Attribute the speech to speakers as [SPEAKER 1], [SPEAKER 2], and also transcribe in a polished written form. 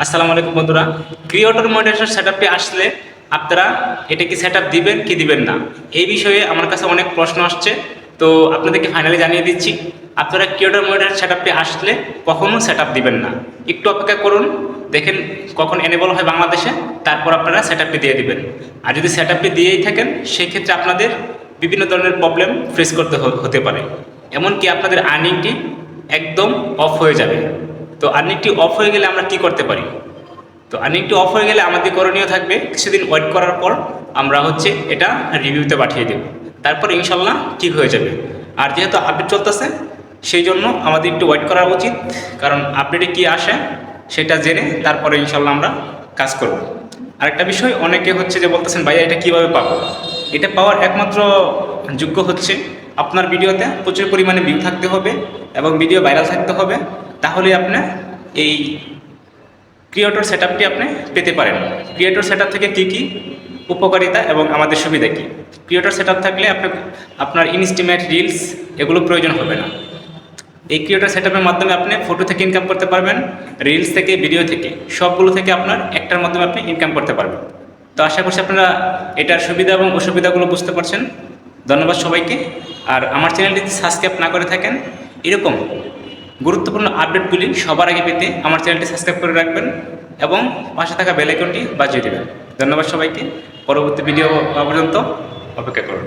[SPEAKER 1] আসসালামু আলাইকুম বন্ধুরা। ক্রিয়েটর মনিটাইজেশন সেটআপটি আসলে আপনারা এটা কি সেটআপ দিবেন কি দিবেন না, এই বিষয়ে আমার কাছে অনেক প্রশ্ন আসছে। তো আপনাদেরকে ফাইনালি জানিয়ে দিচ্ছি, আপনারা ক্রিয়েটর মনিটাইজেশন সেটআপটি আসলে কখনো সেটআপ দিবেন না। একটু অপেক্ষা করুন, দেখেন কখন এনেবল হয় বাংলাদেশে, তারপর আপনারা সেটআপটি দিয়ে দিবেন। আর যদি সেটআপটি দিয়েই থাকেন, সেই ক্ষেত্রে আপনাদের বিভিন্ন ধরনের প্রবলেম ফেস করতে হতে পারে। এমনকি আপনাদের আর্নিংটি একদম অফ হয়ে যাবে। তো আর্নিংটি অফ হয়ে গেলে আমরা কি করতে পারি? তো আর্নিংটি অফ হয়ে গেলে আমাদের করণীয় থাকবে কিছুদিন ওয়েট করার পর আমরা এটা রিভিউতে পাঠিয়ে দেব, তারপর ইনশাল্লাহ ঠিক হয়ে যাবে। আর যেহেতু আপডেট চলতেছে, সেই জন্য আমাদের একটু ওয়েট করা উচিত, কারণ আপডেটে কি আসে সেটা জেনে তারপরে ইনশাল্লাহ আমরা কাজ করব। আরেকটা বিষয়, অনেকে যে বলতেছেন ভাইয়া এটা কীভাবে পাবো? এটা পাওয়ার একমাত্র যোগ্য আপনার ভিডিওতে প্রচুর পরিমাণে ভিউ থাকতে হবে এবং ভিডিও ভাইরাল থাকতে হবে, তাহলে আপনি এই ক্রিয়েটর সেটআপটি আপনি পেতে পারেন। ক্রিয়েটর সেটআপ থেকে কী কী উপকারিতা এবং আমাদের সুবিধা কী? ক্রিয়েটর সেটআপ থাকলে আপনার ইনস্টিমেট রিলস এগুলো প্রয়োজন হবে না। এই ক্রিয়েটর সেটআপের মাধ্যমে আপনি ফটো থেকে ইনকাম করতে পারবেন, রিলস থেকে, ভিডিও থেকে, সবগুলো থেকে আপনার একটার মাধ্যমে আপনি ইনকাম করতে পারবেন। তো আশা করছি আপনারা এটার সুবিধা এবং অসুবিধাগুলো বুঝতে পারছেন। ধন্যবাদ সবাইকে। আর আমার চ্যানেলটি সাবস্ক্রাইব না করে থাকেন, এরকম গুরুত্বপূর্ণ আপডেটগুলি সবার আগে পেতে আমার চ্যানেলটি সাবস্ক্রাইব করে রাখবেন এবং পাশে থাকা বেল আইকনটি বাজিয়ে দেবেন। ধন্যবাদ সবাইকে। পরবর্তী ভিডিও পর্যন্ত অপেক্ষা করুন।